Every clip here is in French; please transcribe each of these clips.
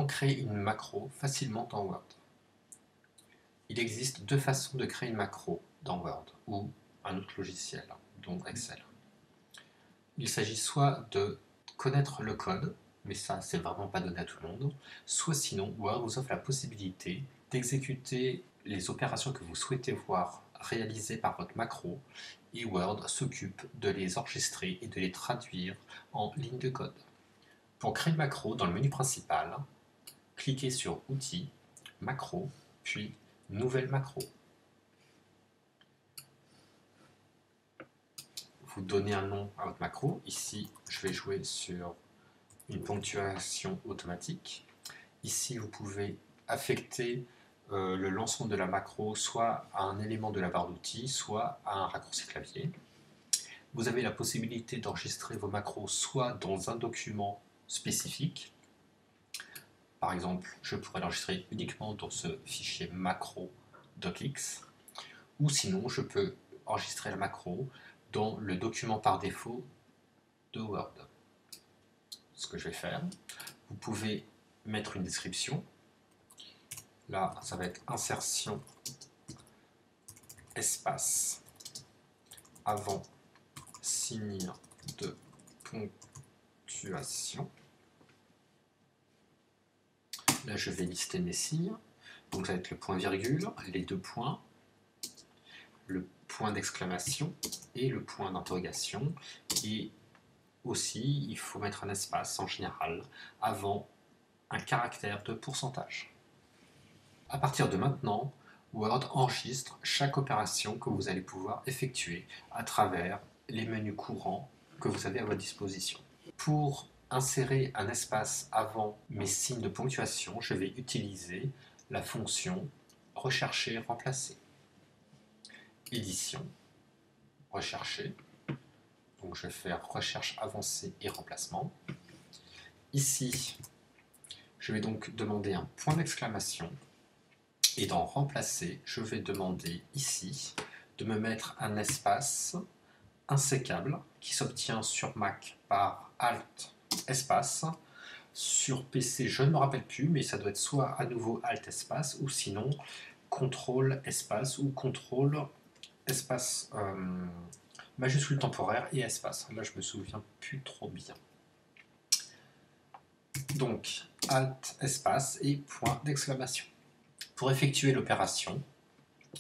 Comment créer une macro facilement dans Word? Il existe deux façons de créer une macro dans Word ou un autre logiciel, dont Excel. Il s'agit soit de connaître le code, mais ça c'est vraiment pas donné à tout le monde, soit sinon Word vous offre la possibilité d'exécuter les opérations que vous souhaitez voir réalisées par votre macro et Word s'occupe de les enregistrer et de les traduire en ligne de code. Pour créer une macro dans le menu principal, cliquez sur Outils, Macro, puis Nouvelle macro. Vous donnez un nom à votre macro. Ici, je vais jouer sur une ponctuation automatique. Ici, vous pouvez affecter le lancement de la macro soit à un élément de la barre d'outils, soit à un raccourci clavier. Vous avez la possibilité d'enregistrer vos macros soit dans un document spécifique. Par exemple, je pourrais l'enregistrer uniquement dans ce fichier macro docx, ou sinon je peux enregistrer la macro dans le document par défaut de Word. Ce que je vais faire, vous pouvez mettre une description. Là, ça va être insertion, espace, avant signe de ponctuation. Là, je vais lister mes signes. Donc, ça va être le point virgule, les deux points, le point d'exclamation et le point d'interrogation. Et aussi, il faut mettre un espace en général avant un caractère de pourcentage. À partir de maintenant, Word enregistre chaque opération que vous allez pouvoir effectuer à travers les menus courants que vous avez à votre disposition. Pour insérer un espace avant mes signes de ponctuation, je vais utiliser la fonction rechercher, remplacer. Édition, rechercher. Donc je vais faire recherche avancée et remplacement. Ici, je vais donc demander un point d'exclamation. Et dans remplacer, je vais demander ici de me mettre un espace insécable qui s'obtient sur Mac par Alt espace. Sur PC, je ne me rappelle plus, mais ça doit être soit à nouveau Alt espace ou sinon CTRL espace ou CTRL espace majuscule temporaire et espace. Là, je me souviens plus trop bien. Donc, Alt espace et point d'exclamation. Pour effectuer l'opération,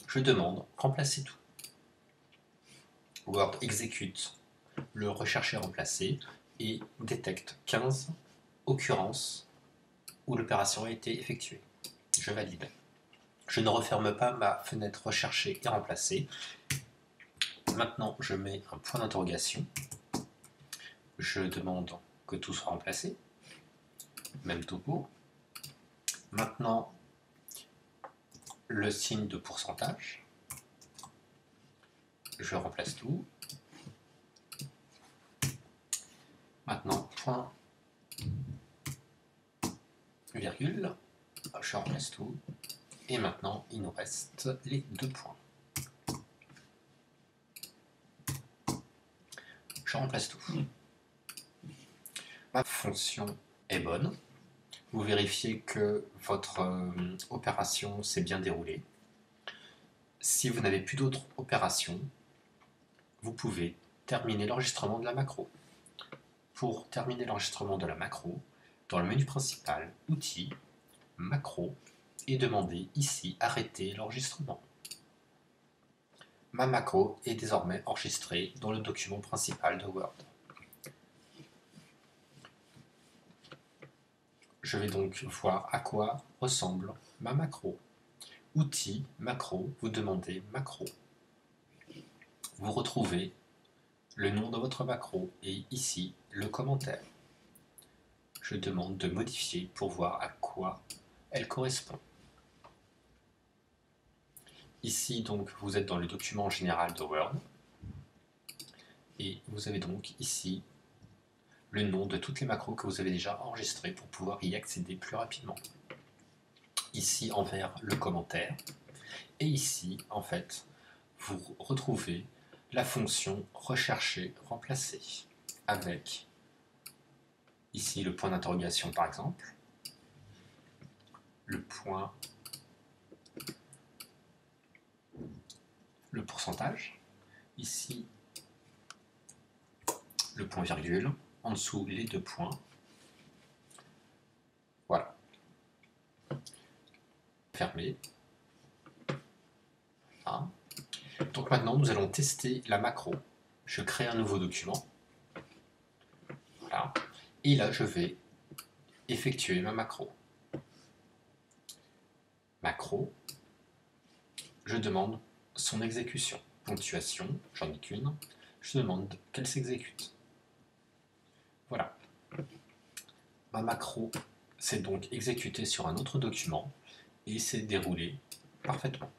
je demande remplacer tout. Word exécute le rechercher remplacer et détecte 15 occurrences où l'opération a été effectuée. Je valide. Je ne referme pas ma fenêtre rechercher et remplacer. Maintenant, je mets un point d'interrogation. Je demande que tout soit remplacé. Même topo. Maintenant, le signe de pourcentage. Je remplace tout. Maintenant, point, virgule, je remplace tout. Et maintenant, il nous reste les deux points. Je remplace tout. Ma fonction est bonne. Vous vérifiez que votre opération s'est bien déroulée. Si vous n'avez plus d'autres opérations, vous pouvez terminer l'enregistrement de la macro. Pour terminer l'enregistrement de la macro, dans le menu principal, Outils, Macro, et demander ici Arrêter l'enregistrement. Ma macro est désormais enregistrée dans le document principal de Word. Je vais donc voir à quoi ressemble ma macro. Outils, macro, vous demandez macro. Vous retrouvez le nom de votre macro et ici le commentaire. Je demande de modifier pour voir à quoi elle correspond. Ici donc vous êtes dans le document général de Word et vous avez donc ici le nom de toutes les macros que vous avez déjà enregistrées pour pouvoir y accéder plus rapidement. Ici en vert le commentaire et ici en fait vous retrouvez la fonction rechercher remplacer avec ici le point d'interrogation par exemple le point, le pourcentage, ici le point virgule, en dessous les deux points. Voilà. Fermé. Voilà. Donc maintenant, nous allons tester la macro. Je crée un nouveau document. Voilà. Et là, je vais effectuer ma macro. Macro, je demande son exécution. Ponctuation, j'en ai qu'une. Je demande qu'elle s'exécute. Voilà. Ma macro s'est donc exécutée sur un autre document et s'est déroulée parfaitement.